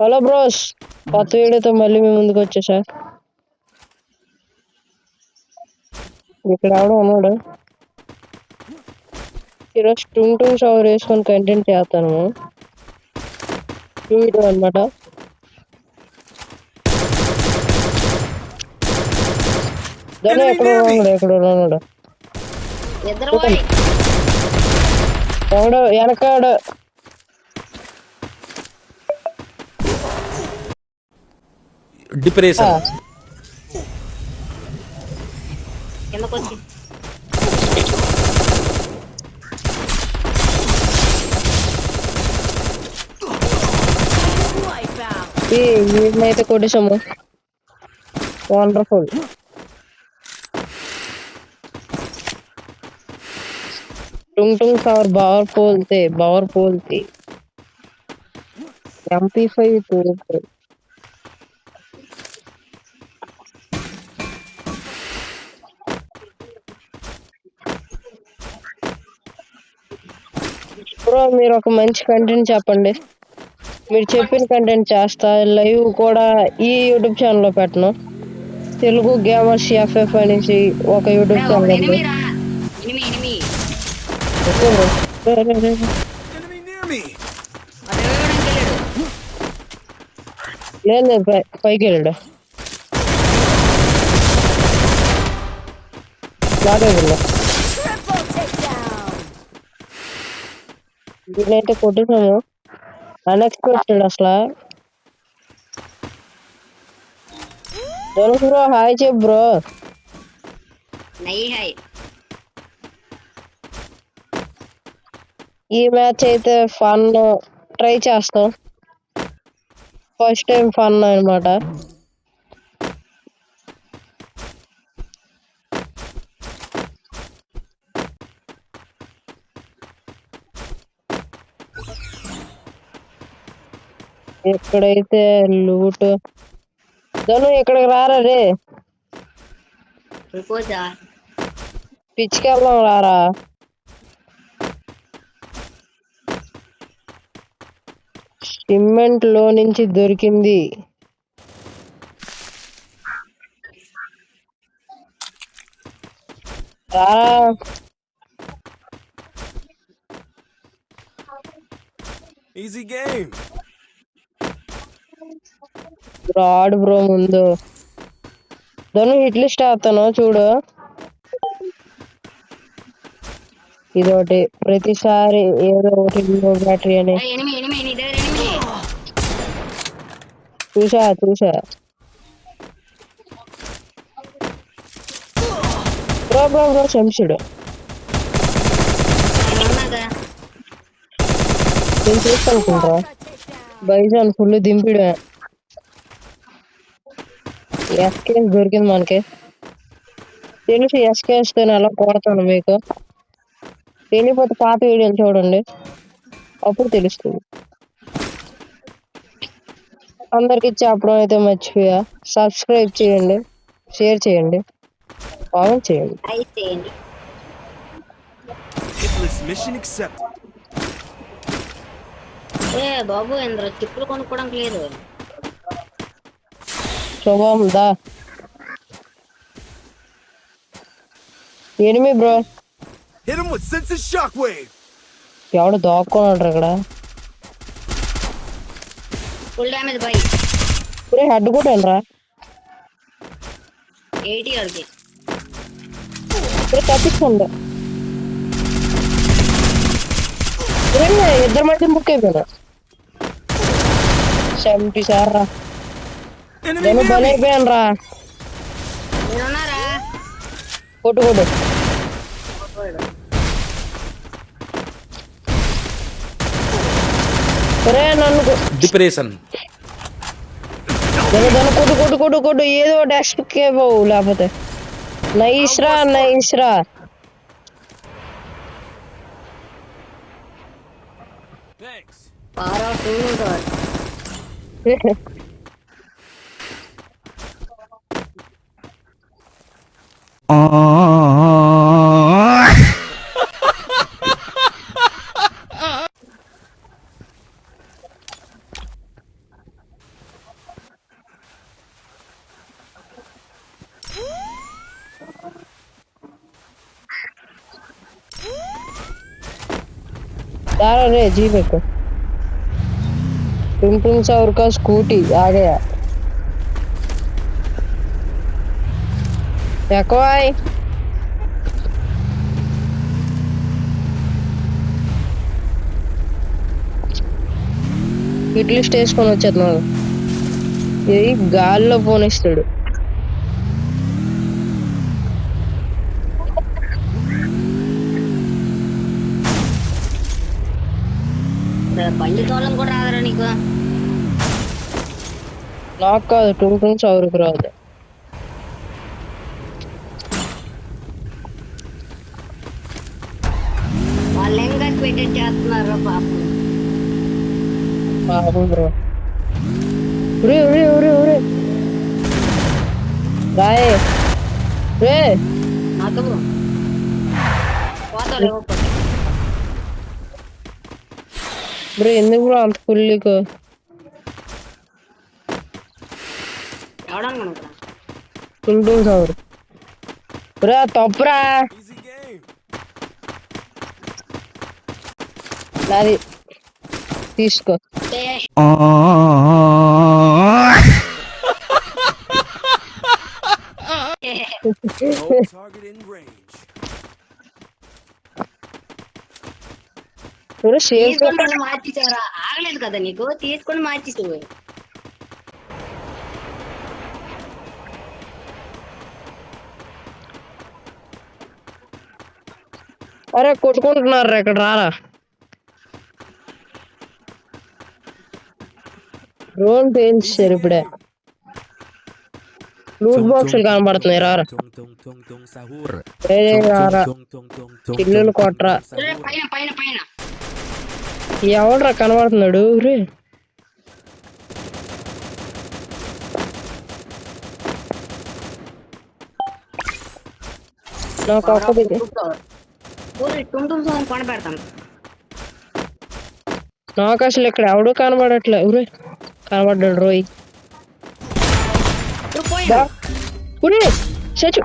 Hello bros, కొత్త వీడియోతో మళ్ళీ మీ ముందుకు వచ్చేసా. ఇక్కడ ఎవడో ఉన్నాడు. ఈరోజు టూంగ్ టూంగ్ షవర్ వేసుకొని కంటెంట్ చేస్తాను. వీడియో అనమాట. దాన్ని ఎక్కడ ఉన్నాడు ఎవడో వెనకాడు. డిప్రెషన్ వీడినైతే కొట్టేసాము. వండర్ఫుల్. टुंग टुंग सावर बावर पोलते MP5 तोड़ते బ్రో మీరు ఒక మంచి కంటెంట్ చెప్పండి. మీరు చెప్పిన కంటెంట్ చేస్తా. లైవ్ కూడా ఈ యూట్యూబ్ ఛానల్ లో పెట్టను. తెలుగు గేమర్స్ ఎఫ్ఎఫ్ అనేసి ఒక యూట్యూబ్ ఛానల్ ఉంది. లేదు పైకి వెళ్ళాడు. దీన్నైతే కొట్టేసాము. అన్ఎక్స్పెక్టెడ్ అసలు. బ్రో హాయ్ చెప్పు బ్రో. ఈ మ్యాచ్ అయితే ఫన్ ట్రై చేస్తాం. ఫస్ట్ టైం ఫన్ అనమాట. ఎక్కడైతే లూట్ ధను ఇక్కడికి రారా రే. పిచ్చికి వెళ్దాం రారా. సిమెంట్ లో నుంచి దొరికింది. రారా ఈజీ గేమ్. రాడ్ బ్రో ముందు ధను హిట్ లిస్ట్ వేస్తాను చూడు. ఇదొకటి ప్రతిసారి ఏదో ఒకటి బ్యాటరీ అని చూసా బ్రో బ్రో బ్రో శంసుడు నేను చూస్తానుకుంటా. బైజాన్ ఫుల్ దింపిడు. ఎస్కేఎస్ దొరికింది మనకి. తెలిసి ఎస్కేఎస్ తో అలా కొడతాను. మీకు తెలియకపోతే పాత వీడియోలు చూడండి, అప్పుడు తెలుస్తుంది. అందరికి చెప్పడం అయితే మర్చిపోయా. సబ్స్క్రైబ్ చేయండి, షేర్ చేయండి, కామెంట్ చేయండి. బాబు ఇంద్ర చిప్పులు కొనుక్కోవడం లేదు. శుభం దా ఎనిమి బ్రో. ఎవడు దాక్కున్నాడు ఇక్కడ. Full damage by. హెడ్ కొట్టాను రా. 80 అడిగి తప్పించండి. ఇద్దరు మధ్య బుక్ అయిపోయినా. 70 సార్ రా. నేను బలి అయిపోయాను రా. కొట్టు నన్ను డిప్రెషన్ కొట్టు ఏదో డెస్క్ పోవు లేకపోతే. నైస్ రా. यार अरे जी देखो टुन सावर का स्कूटी आ गया एक्वाई ఇడ్లీ వేసుకొని వచ్చేస్తున్నాడు ఏ గాల్లో పోనిస్తాడు బండి తోలం కూడా రాదరా నీకు నాకు కాదు టూన్ సౌరుకు రాదు వాళ్ళు ఏం కలిసి పెట్టేది చేస్తున్నారు పాపం పాపం బ్రో ఒరే ఒరే ఒరే ఒరే రాయే రే నాకు పోతాడు బ్రో ఎందుకు బ్రో అంత ఫుల్లీకు ఎవడనుకున్నా టూన్ సౌరు రా తప్పురా Easy game. నాది తీసుకో No target in range. తీసుకొని మార్చేసావరా ఆగలేదు కదా నీకు తీసుకొని మార్చేసావు అరే కొట్టుకుంటున్నారు ఇక్కడ రారా డ్రోన్ పేయించారు ఇప్పుడే లూట్ బాక్సులు కనబడుతున్నాయి రారా రారా చిల్లులు కొట్రా పైన పైన పైన ఎవడరా కనబడుతున్నాడు రే నాకు ఒక్కది టుంtum సోన్ కొని పెడతాను నాకు అసలు ఇక్కడ ఎవడు కనబడట్లే ఊరే కనబడ్డాడు రోయ్ ఇప్పుడు పోయినా ఊరే చచ్చు